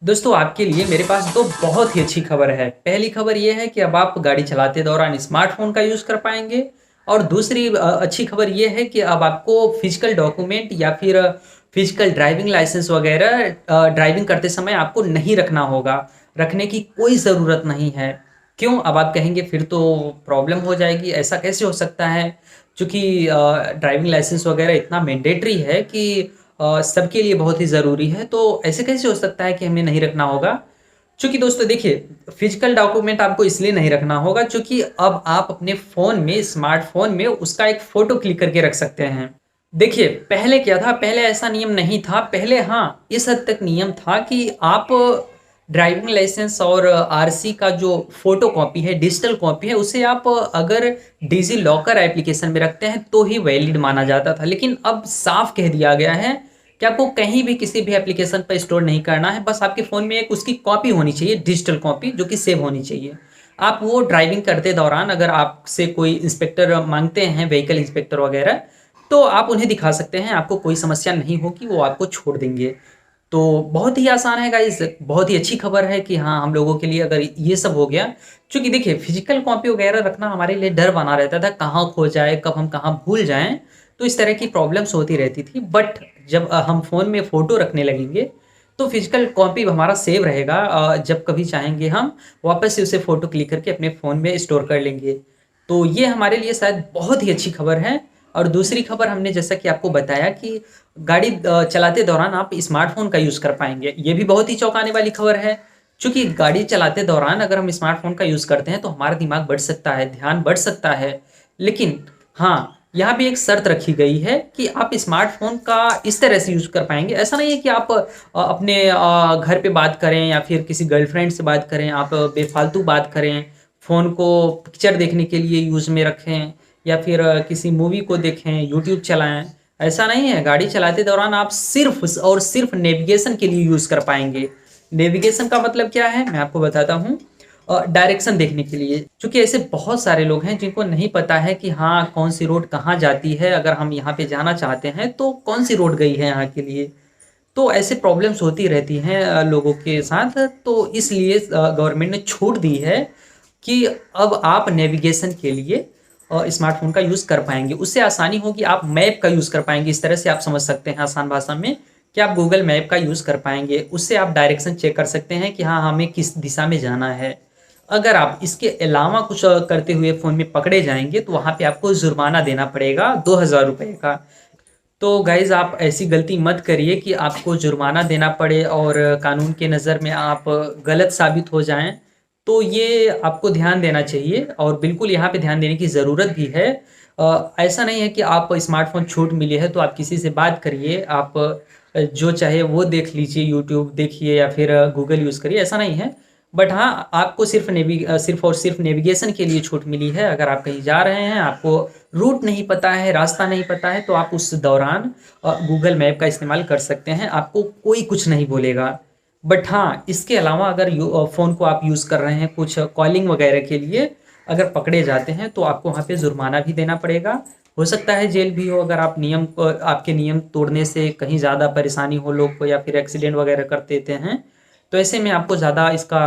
दोस्तों आपके लिए मेरे पास दो बहुत ही अच्छी खबर है। पहली खबर ये है कि अब आप गाड़ी चलाते दौरान स्मार्टफ़ोन का यूज़ कर पाएँगे और दूसरी अच्छी खबर ये है कि अब आपको फ़िज़िकल डॉक्यूमेंट या फिर फ़िज़िकल ड्राइविंग लाइसेंस वग़ैरह ड्राइविंग करते समय आपको नहीं रखना होगा। रखने की कोई ज़रूरत नहीं है। क्यों? अब आप कहेंगे फिर तो प्रॉब्लम हो जाएगी, ऐसा कैसे हो सकता है? चूँकि ड्राइविंग लाइसेंस वग़ैरह इतना मैंडेटरी है कि सबके लिए बहुत ही ज़रूरी है, तो ऐसे कैसे हो सकता है कि हमें नहीं रखना होगा? चूँकि दोस्तों देखिए, फ़िज़िकल डॉक्यूमेंट आपको इसलिए नहीं रखना होगा चूँकि अब आप अपने फ़ोन में, स्मार्टफ़ोन में उसका एक फ़ोटो क्लिक करके रख सकते हैं। देखिए, पहले क्या था, पहले ऐसा नियम नहीं था। पहले हाँ, इस हद तक नियम था कि आप ड्राइविंग लाइसेंस और आरसी का जो फ़ोटो कॉपी है, डिजिटल कॉपी है, उसे आप अगर डिज़ी लॉकर एप्लीकेशन में रखते हैं, तो ही वैलिड माना जाता था। लेकिन अब साफ़ कह दिया गया है कि आपको कहीं भी किसी भी एप्लीकेशन पे स्टोर नहीं करना है, बस आपके फ़ोन में एक उसकी कॉपी होनी चाहिए, डिजिटल कॉपी जो कि सेव होनी चाहिए। आप वो ड्राइविंग करते दौरान अगर आपसे कोई इंस्पेक्टर माँगते हैं, व्हीकल इंस्पेक्टर वगैरह, तो आप उन्हें दिखा सकते हैं, आपको कोई समस्या नहीं होगी, वो आपको छोड़ देंगे। तो बहुत ही आसान है गाइज़, बहुत ही अच्छी खबर है कि हाँ, हम लोगों के लिए अगर ये सब हो गया चूँकि देखिए फ़िज़िकल कॉपी वगैरह रखना हमारे लिए डर बना रहता था, कहाँ खो जाए, कब हम कहाँ भूल जाएँ, तो इस तरह की प्रॉब्लम्स होती रहती थी। बट जब हम फ़ोन में फ़ोटो रखने लगेंगे, तो फ़िज़िकल कॉपी हमारा सेव रहेगा जब कभी चाहेंगे हम वापस से उसे फ़ोटो क्लिक करके अपने फ़ोन में स्टोर कर लेंगे। तो ये हमारे लिए शायद बहुत ही अच्छी खबर है और दूसरी खबर हमने जैसा कि आपको बताया कि गाड़ी चलाते दौरान आप स्मार्टफ़ोन का यूज़ कर पाएँगे। ये भी बहुत ही चौंकाने वाली खबर है। चूँकि गाड़ी चलाते दौरान अगर हम स्मार्टफ़ोन का यूज़ करते हैं तो हमारा दिमाग बढ़ सकता है, ध्यान बढ़ सकता है। लेकिन हाँ, यहाँ पे एक शर्त रखी गई है कि आप स्मार्टफ़ोन का इस तरह से यूज़ कर पाएँगे। ऐसा नहीं है कि आप अपने घर पे बात करें या फिर किसी गर्लफ्रेंड से बात करें, आप बेफ़ालतू बात करें, फ़ोन को पिक्चर देखने के लिए यूज़ में रखें या फिर किसी मूवी को देखें, यूट्यूब चलाएँ। ऐसा नहीं है, गाड़ी चलाते दौरान आप सिर्फ़ और सिर्फ़ नेविगेशन के लिए यूज़ कर पाएँगे। नेविगेशन का मतलब क्या है? मैं आपको बताता हूँ। डायरेक्शन देखने के लिए, चूँकि ऐसे बहुत सारे लोग हैं जिनको नहीं पता है कि हाँ, कौन-सी रोड कहाँ जाती है, अगर हम यहाँ पे जाना चाहते हैं, तो कौन-सी रोड गई है यहाँ के लिए। तो ऐसे प्रॉब्लम्स होती रहती हैं लोगों के साथ, तो इसलिए गवर्नमेंट ने छूट दी है कि अब आप नेविगेशन के लिए स्मार्टफ़ोन का यूज़ कर पाएँगे। उससे आसानी होगी, आप मैप का यूज़ कर पाएँगे। इस तरह से आप समझ सकते हैं आसान भाषा में कि आप गूगल मैप का यूज़ कर पाएँगे। उससे आप डायरेक्शन चेक कर सकते हैं कि हाँ, हमें किस दिशा में जाना है। अगर आप इसके अलावा कुछ करते हुए फ़ोन में पकड़े जाएँगे, तो वहाँ पे आपको जुर्माना देना पड़ेगा ₹2000 का। तो गाइज़ आप ऐसी गलती मत करिए कि आपको जुर्माना देना पड़े और कानून के नज़र में आप गलत साबित हो जाएँ। तो ये आपको ध्यान देना चाहिए और बिल्कुल यहाँ पे ध्यान देने की ज़रूरत भी है। ऐसा नहीं है कि आप स्मार्टफ़ोन छूट मिली है तो आप किसी से बात करिए, आप जो चाहे वो देख लीजिए, यूट्यूब देखिए या फिर गूगल यूज़ करिए, ऐसा नहीं है। बट हाँ, आपको सिर्फ़ और सिर्फ़ नेविगेशन के लिए छूट मिली है। अगर आप कहीं जा रहे हैं, आपको रूट नहीं पता है, रास्ता नहीं पता है, तो आप उस दौरान गूगल मैप का इस्तेमाल कर सकते हैं, आपको कोई कुछ नहीं बोलेगा। बट हाँ, इसके अलावा अगर फ़ोन को आप यूज़ कर रहे हैं कुछ कॉलिंग वगैरह के लिए, अगर पकड़े जाते हैं, तो आपको वहाँ पे जुर्माना भी देना पड़ेगा। हो सकता है जेल भी हो अगर आप आपके नियम तोड़ने से कहीं ज़्यादा परेशानी हो लोग को या फिर एक्सीडेंट वगैरह कर देते हैं, तो ऐसे में आपको ज़्यादा इसका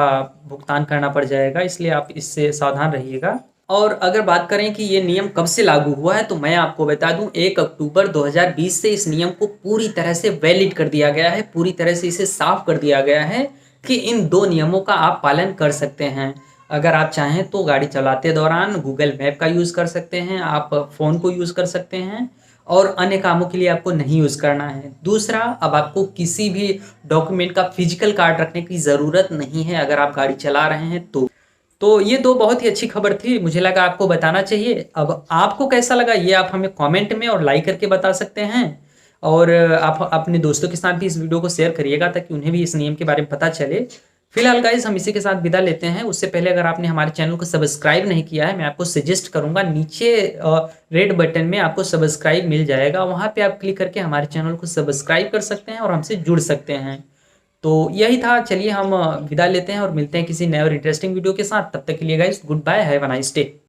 भुगतान करना पड़ जाएगा, इसलिए आप इससे सावधान रहिएगा। और अगर बात करें कि ये नियम कब से लागू हुआ है, तो मैं आपको बता दूँ 1 अक्टूबर 2020 से इस नियम को पूरी तरह से वैलिड कर दिया गया है, पूरी तरह से इसे साफ़ कर दिया गया है कि इन 2 नियमों का आप पालन कर सकते हैं। अगर आप चाहें तो गाड़ी चलाते दौरान गूगल मैप का यूज़ कर सकते हैं, आप फ़ोन को यूज़ कर सकते हैं और अन्य कामों के लिए आपको नहीं यूज़ करना है। दूसरा, अब आपको किसी भी डॉक्यूमेंट का फ़िज़िकल कार्ड रखने की ज़रूरत नहीं है अगर आप गाड़ी चला रहे हैं तो। तो ये 2 बहुत ही अच्छी खबर थी, मुझे लगा आपको बताना चाहिए। अब आपको कैसा लगा ये आप हमें कमेंट में और लाइक करके बता सकते हैं और आप अपने दोस्तों के साथ भी इस वीडियो को शेयर करिएगा ताकि उन्हें भी इस नियम के बारे में पता चले। फिलहाल गाइज़ हम इसी के साथ विदा लेते हैं, उससे पहले अगर आपने हमारे चैनल को सब्सक्राइब नहीं किया है, मैं आपको सजेस्ट करूँगा नीचे रेड बटन में आपको सब्सक्राइब मिल जाएगा, वहाँ पे आप क्लिक करके हमारे चैनल को सब्सक्राइब कर सकते हैं और हमसे जुड़ सकते हैं। तो यही था, चलिए हम विदा लेते हैं और मिलते हैं किसी नए और इंटरेस्टिंग वीडियो के साथ। तब तक के लिए guys goodbye, have a nice day.